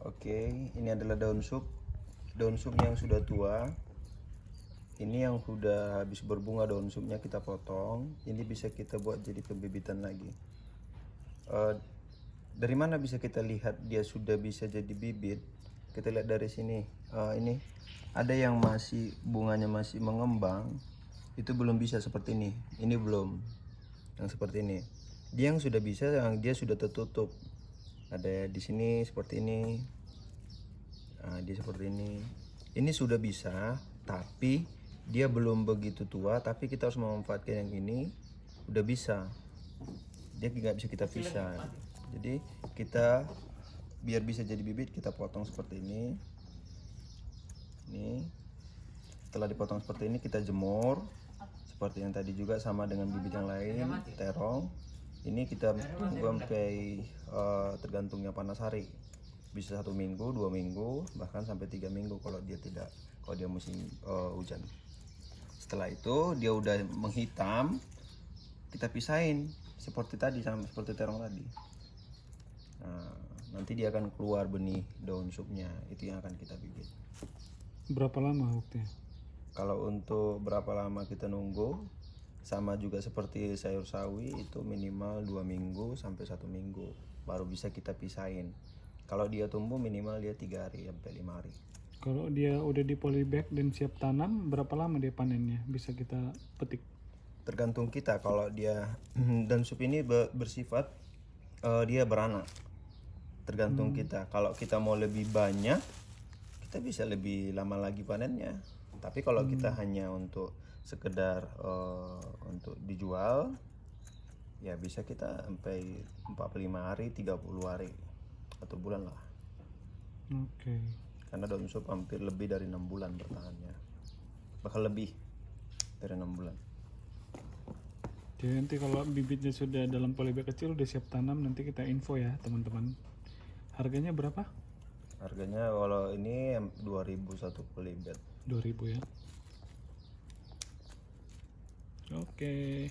Oke, ini adalah daun sup. Daun sup yang sudah tua. Ini yang sudah habis berbunga, daun supnya kita potong. Ini bisa kita buat jadi pembibitan lagi. Dari mana bisa kita lihat dia sudah bisa jadi bibit? Kita lihat dari sini. Ini ada yang masih bunganya masih mengembang, itu belum bisa seperti ini. Ini belum. Yang seperti ini. Dia yang sudah bisa, yang dia sudah tertutup. Ada di sini seperti ini. Nah, dia seperti ini. Ini sudah bisa, tapi dia belum begitu tua. Tapi kita harus memanfaatkan yang ini. Udah bisa. Dia nggak bisa kita pisah. Jadi kita biar bisa jadi bibit, kita potong seperti ini. Nih, setelah dipotong seperti ini kita jemur. Seperti yang tadi juga sama dengan bibit yang lain, terong. Ini kita tunggu sampai tergantungnya panas hari. Bisa 1 minggu, 2 minggu, bahkan sampai 3 minggu kalau dia musim hujan. Setelah itu dia udah menghitam, kita pisahin seperti tadi, sama seperti terong tadi. Nah, nanti dia akan keluar benih daun supnya, itu yang akan kita bibit. Berapa lama waktunya? Kalau untuk berapa lama kita nunggu, sama juga seperti sayur sawi, itu minimal 2 minggu sampai 1 minggu baru bisa kita pisahin. Kalau dia tumbuh minimal dia 3 hari sampai 5 hari. Kalau dia udah di polybag dan siap tanam, berapa lama dia panennya? Bisa kita petik? Tergantung kita. Kalau dia dan sup ini bersifat dia beranak. Tergantung kita. Kalau kita mau lebih banyak, kita bisa lebih lama lagi panennya. Tapi kalau kita hanya untuk sekedar untuk dijual, ya bisa kita sampai 45 hari, 30 hari, 1 bulan lah. Oke. Karena daun sup hampir lebih dari 6 bulan bertahannya. Bahkan lebih dari 6 bulan. Jadi nanti kalau bibitnya sudah dalam polybag kecil, udah siap tanam, nanti kita info ya teman-teman. Harganya berapa? Harganya kalau ini 2.000 satu polybag. 2.000 ya. Oke.